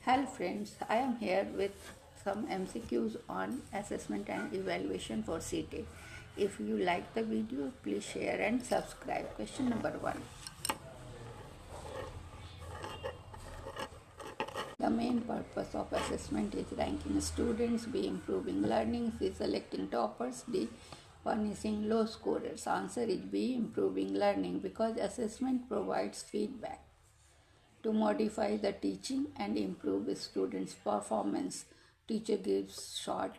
Hello friends, I am here with some MCQs on assessment and evaluation for CT. If you like the video, please share and subscribe. Question number 1. The main purpose of assessment is ranking students, B. Improving learning, C. Selecting toppers, D. Punishing low scorers. Answer is B. Improving learning because assessment provides feedback to modify the teaching and improve students' performance. Teacher gives short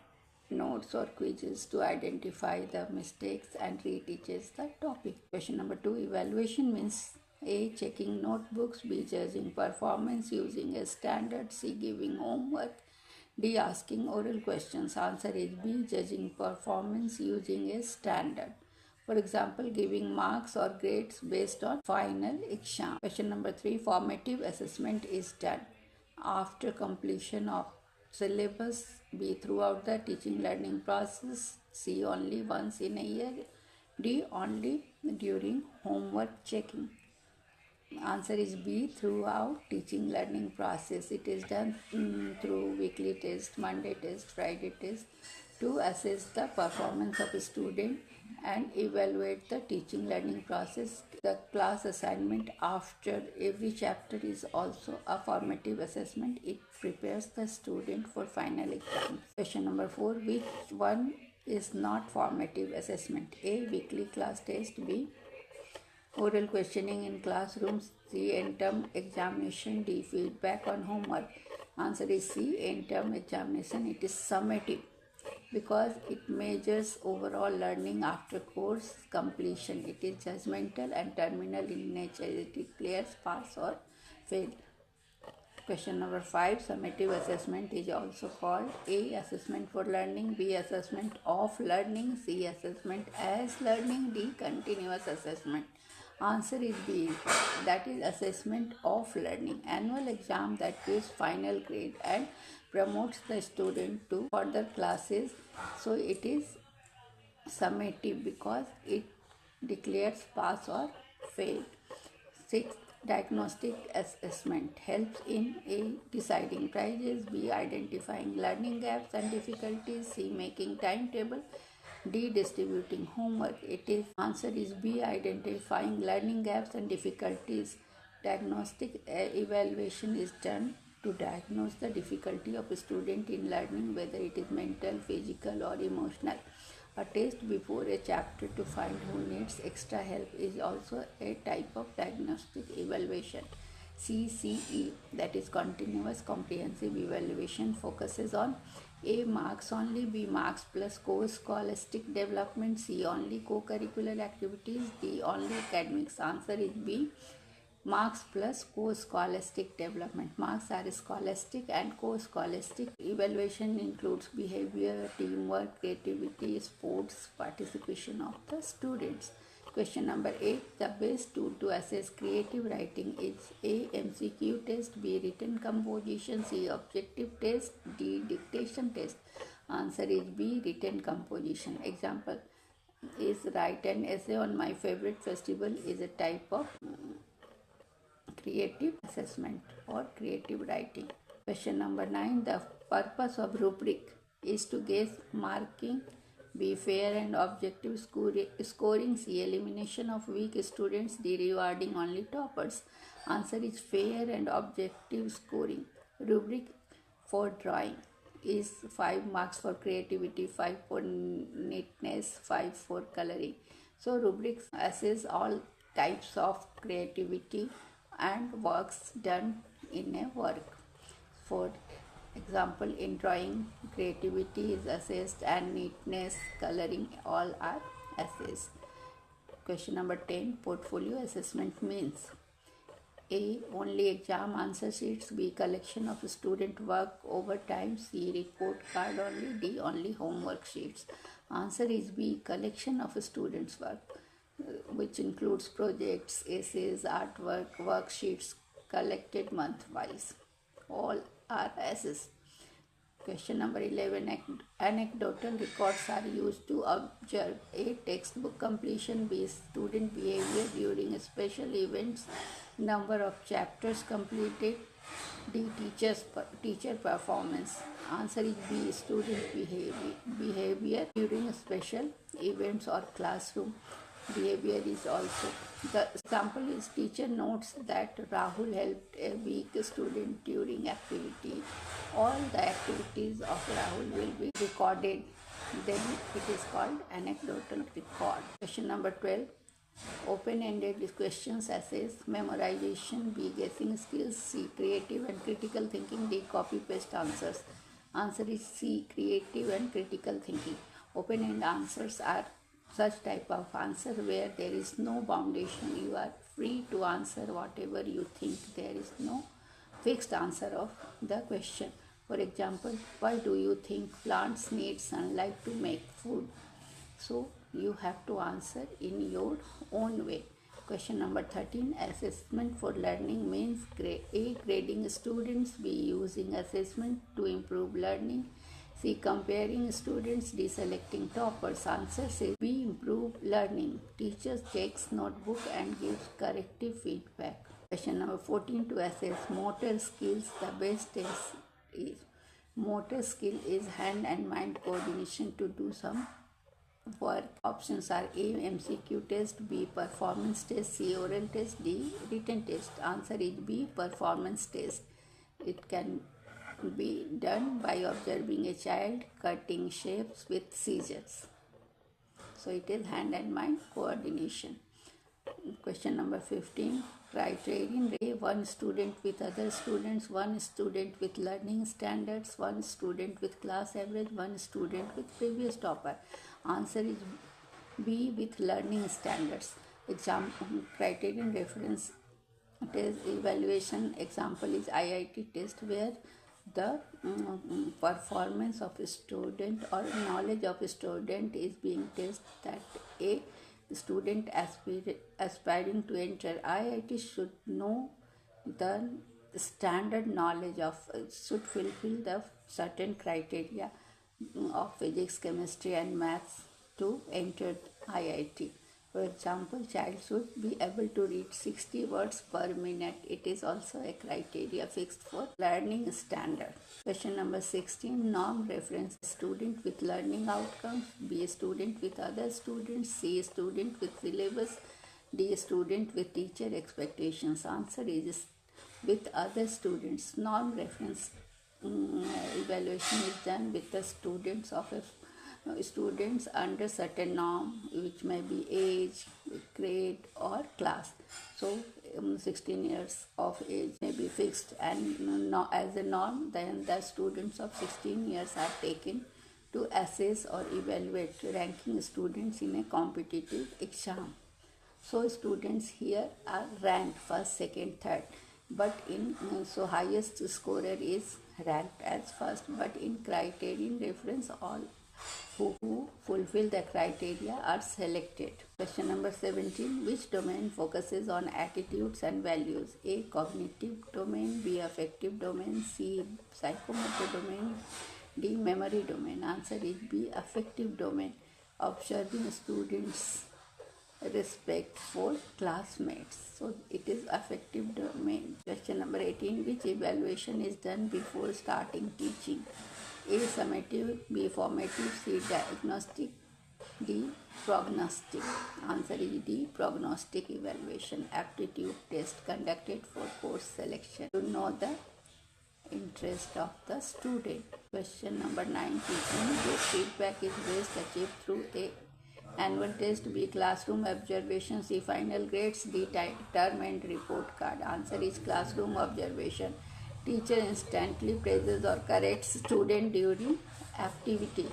notes or quizzes to identify the mistakes and reteaches the topic. Question number 2. Evaluation means A. Checking notebooks, B. Judging performance using a standard, C. Giving homework, D. Asking oral questions. Answer is B. Judging performance using a standard. For example, giving marks or grades based on final exam. Question number 3. Formative assessment is done after completion of syllabus, B. Throughout the teaching learning process, C. Only once in a year, D. Only during homework checking. Answer is B. Throughout teaching learning process. It is done through weekly test, Monday test, Friday test to assess the performance of a student and evaluate the teaching learning process. The class assignment after every chapter is also a formative assessment. It prepares the student for final exams. Question number 4. Which one is not formative assessment? A. Weekly class test, B. Oral questioning in classrooms, C. End-term examination, D. Feedback on homework. Answer is C. End-term examination. It is summative because it measures overall learning after course completion. It is judgmental and terminal in nature. It declares pass or fail. Question number 5. Summative assessment is also called A. Assessment for learning, B. Assessment of learning, C. Assessment as learning, D. Continuous assessment. Answer is B. That is assessment of learning. Annual exam that gives final grade and promotes the student to further classes. So it is summative because it declares pass or fail. 6. Diagnostic assessment helps in A. Deciding prizes, B. Identifying learning gaps and difficulties, C. Making timetable, D. Distributing homework. Answer is B. Identifying learning gaps and difficulties. Diagnostic evaluation is done to diagnose the difficulty of a student in learning, whether it is mental, physical or emotional. A test before a chapter to find who needs extra help is also a type of diagnostic evaluation. CCE, that is continuous comprehensive evaluation, focuses on A. Marks only, B. Marks plus co-scholastic development, C. Only co-curricular activities, D. Only academics. Answer is B. Marks plus co-scholastic development. Marks are scholastic and co-scholastic. Evaluation includes behavior, teamwork, creativity, sports, participation of the students. Question number 8. The best tool to assess creative writing is A. MCQ test, B. Written composition, C. Objective test, D. Dictation test. Answer is B. Written composition. Example is write an essay on my favorite festival is a type of creative assessment or creative writing. Question number 9. The purpose of rubric is to gauge marking, B. Fair and objective scoring, C. Elimination of weak students, D. Rewarding only toppers. Answer is fair and objective scoring. Rubric for drawing is 5 marks for creativity, 5 for neatness, 5 for coloring. So rubrics assess all types of creativity and works done in a work. For example, in drawing, creativity is assessed and neatness, coloring, all are assessed. Question number 10. Portfolio assessment means A. Only exam answer sheets, B. Collection of student work over time, C. Report card only, D. Only homework sheets. Answer is B. Collection of students' work, which includes projects, essays, artwork, worksheets collected month-wise. All are assessed. Question number 11. Anecdotal records are used to observe A. Textbook completion, B. Student behavior during special events, number of chapters completed, D. Teacher performance. Answer is B. Student behavior during special events or classroom behavior is also. The example is teacher notes that Rahul helped a weak student during activity. All the activities of Rahul will be recorded. Then it is called anecdotal record. Question number 12. Open-ended questions assess memorization, B. Guessing skills, C. Creative and critical thinking, D. Copy-paste answers. Answer is C. Creative and critical thinking. Open-end answers are such type of answer where there is no foundation. You are free to answer whatever you think. There is no fixed answer of the question. For example, why do you think plants need sunlight to make food? So you have to answer in your own way. Question number 13. Assessment for learning means A. Grading students, B. Using assessment to improve learning, C. Comparing students, D. Selecting toppers. Answer is B. Improve learning. Teachers checks notebook and gives corrective feedback. Question number 14. To assess motor skills, the best test is motor skill is hand and mind coordination to do some work. Options are A. MCQ test, B. Performance test, C. Oral test, D. Written test. Answer is B. Performance test. It can be done by observing a child cutting shapes with scissors. So it is hand and mind coordination. Question number 15. Criterion. A. One student with other students, one student with learning standards, one student with class average, one student with previous topper. Answer is B. With learning standards. Criterion reference test evaluation example is IIT test, where the performance of a student or knowledge of a student is being tested. That a student aspiring to enter IIT should know the standard knowledge of, should fulfill the certain criteria of physics, chemistry and maths to enter IIT. For example, child should be able to read 60 words per minute. It is also a criteria fixed for learning standard. Question number 16. Norm reference. Student with learning outcomes, B. Student with other students, C. Student with syllabus, D. Student with teacher expectations. Answer is with other students. Norm reference evaluation is done with the students of a students under certain norm, which may be age, grade or class. So 16 years of age may be fixed, and as a norm, then the students of 16 years are taken to assess or evaluate ranking students in a competitive exam. So students here are ranked first, second, third, but in so highest scorer is ranked as first, but in criterion reference all who fulfill the criteria are selected. Question number 17. Which domain focuses on attitudes and values? A. Cognitive domain, B. Affective domain, C. Psychomotor domain, D. Memory domain. Answer is B. Affective domain. Observing students' respect for classmates. So it is affective domain. Question number 18. Which evaluation is done before starting teaching? A. Summative, B. Formative, C. Diagnostic, D. Prognostic. Answer is D. Prognostic evaluation. Aptitude test conducted for course selection to know the interest of the student. Question number 19. Immediate feedback is best achieved through A. Annual test, B. Classroom observation, C. Final grades, D. Term and report card. Answer is classroom observation. Teacher instantly praises or corrects student during activity.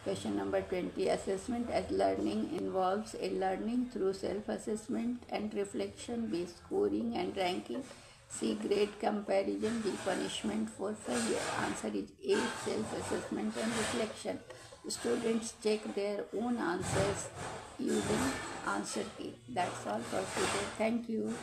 Question number 20. Assessment as learning involves A. Learning through self-assessment and reflection, B. Scoring and ranking, C. Grade comparison, D. Punishment for failure. Answer is A. Self-assessment and reflection. Students check their own answers using answer key. That's all for today. Thank you.